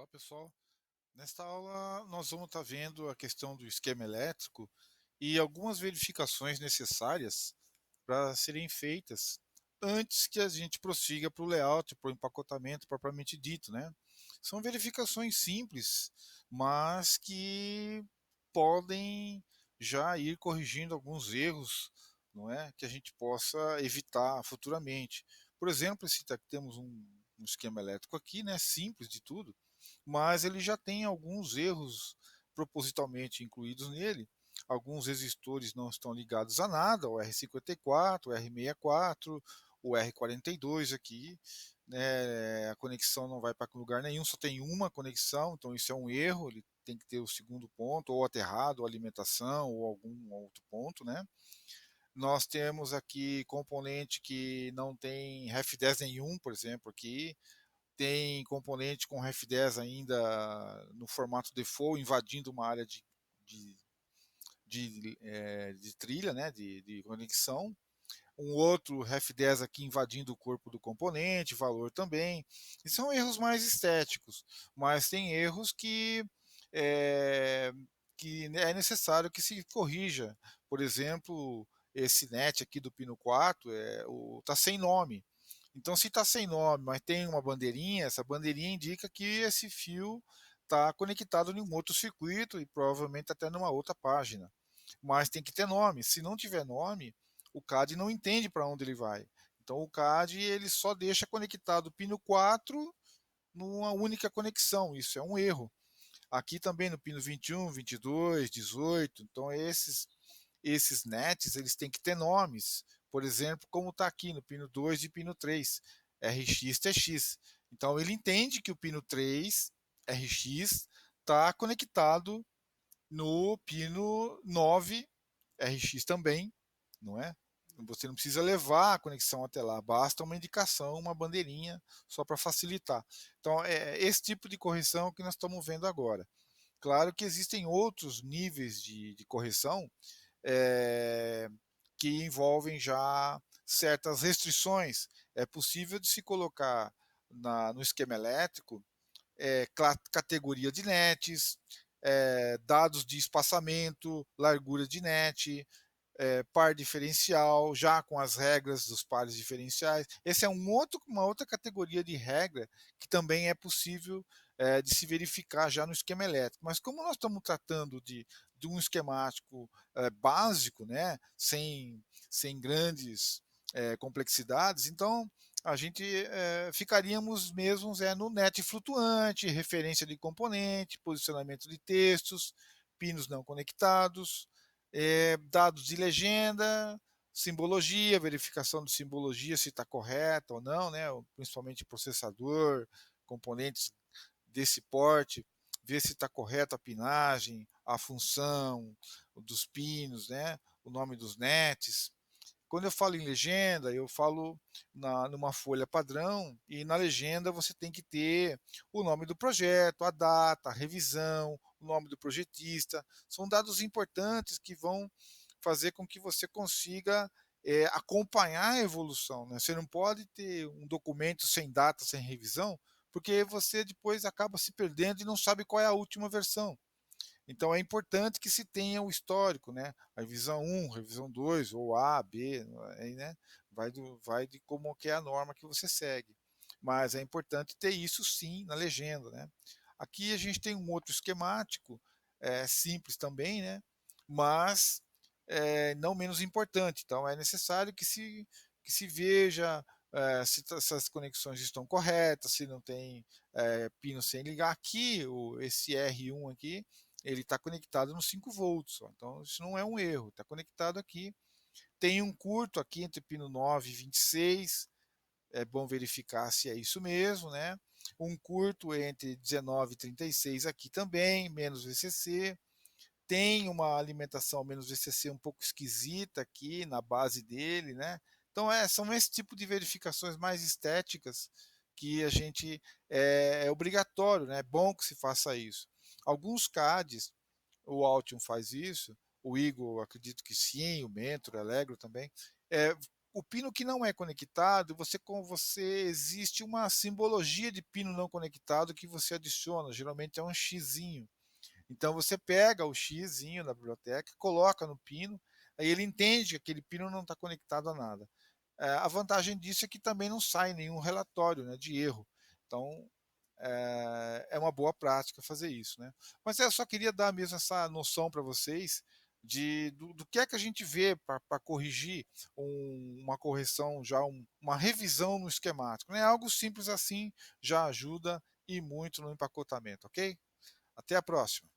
Olá, pessoal. Nesta aula, nós vamos estar vendo a questão do esquema elétrico e algumas verificações necessárias para serem feitas antes que a gente prossiga para o layout, para o empacotamento propriamente dito, né? São verificações simples, mas que podem já ir corrigindo alguns erros, não é, que a gente possa evitar futuramente. Por exemplo, se temos um esquema elétrico aqui, né, simples de tudo, mas ele já tem alguns erros propositalmente incluídos nele. Alguns resistores não estão ligados a nada, o R54, o R64, o R42 aqui, né? A conexão não vai para lugar nenhum, só tem uma conexão, então isso é um erro, ele tem que ter o segundo ponto, ou aterrado, ou alimentação, ou algum outro ponto, né? Nós temos aqui componente que não tem ref10 nenhum, por exemplo, aqui, tem componente com ref10 ainda no formato default, invadindo uma área de, de trilha, né, de conexão. Um outro ref10 aqui invadindo o corpo do componente, valor também. E são erros mais estéticos, mas tem erros é, que é necessário que se corrija. Por exemplo, esse net aqui do pino 4 tá sem nome. Então, se está sem nome, mas tem uma bandeirinha, essa bandeirinha indica que esse fio está conectado em um outro circuito e provavelmente até numa outra página. Mas tem que ter nome. Se não tiver nome, o CAD não entende para onde ele vai. Então, o CAD ele só deixa conectado o pino 4 numa única conexão. Isso é um erro. Aqui também no pino 21, 22, 18. Então, esses nets eles têm que ter nomes. Por exemplo, como está aqui no pino 2 e pino 3, RX, TX. Então ele entende que o pino 3, RX, está conectado no pino 9, RX também, não é? Você não precisa levar a conexão até lá, basta uma indicação, uma bandeirinha, só para facilitar. Então, é esse tipo de correção que nós estamos vendo agora. Claro que existem outros níveis de correção é, que envolvem já certas restrições. É possível de se colocar no esquema elétrico categoria de nets, dados de espaçamento, largura de net, par diferencial, já com as regras dos pares diferenciais. Essa é uma outra categoria de regra que também é possível de se verificar já no esquema elétrico. Mas como nós estamos tratando de um esquemático básico, né, sem grandes complexidades, então a gente ficaríamos mesmos no net flutuante, referência de componente, posicionamento de textos, pinos não conectados, dados de legenda, simbologia, verificação de simbologia se está correta ou não, né? Principalmente processador, componentes desse porte, ver se está correta a pinagem, a função dos pinos, né? O nome dos nets. Quando eu falo em legenda, eu falo numa folha padrão e na legenda você tem que ter o nome do projeto, a data, a revisão, o nome do projetista. São dados importantes que vão fazer com que você consiga acompanhar a evolução. Né? Você não pode ter um documento sem data, sem revisão, porque você depois acaba se perdendo e não sabe qual é a última versão. Então é importante que se tenha o histórico, né? A revisão 1, revisão 2, ou A, B, aí, né? Vai de como que é a norma que você segue. Mas é importante ter isso sim na legenda, né? Aqui a gente tem um outro esquemático, simples também, né? Mas não menos importante. Então é necessário que se veja se essas conexões estão corretas, se não tem pino sem ligar. Aqui, esse R1 aqui, ele está conectado no 5 volts. Ó. Então, isso não é um erro, está conectado aqui. Tem um curto aqui entre pino 9 e 26, é bom verificar se é isso mesmo, né? Um curto entre 19 e 36 aqui também, menos VCC. Tem uma alimentação menos VCC um pouco esquisita aqui na base dele, né? Então, são esse tipo de verificações mais estéticas que a gente é obrigatório, né? É bom que se faça isso. Alguns CADs o Altium faz isso, o Eagle acredito que sim, o Mentor, o Allegro também, O pino que não é conectado, você existe uma simbologia de pino não conectado que você adiciona, geralmente é um xizinho. Então você pega o xizinho da biblioteca, coloca no pino, aí ele entende que aquele pino não está conectado a nada. A vantagem disso é que também não sai nenhum relatório, né, de erro. Então é uma boa prática fazer isso, né? Mas eu só queria dar mesmo essa noção para vocês do que é que a gente vê para corrigir uma correção, uma revisão no esquemático. Né? Algo simples assim já ajuda e muito no empacotamento, ok? Até a próxima.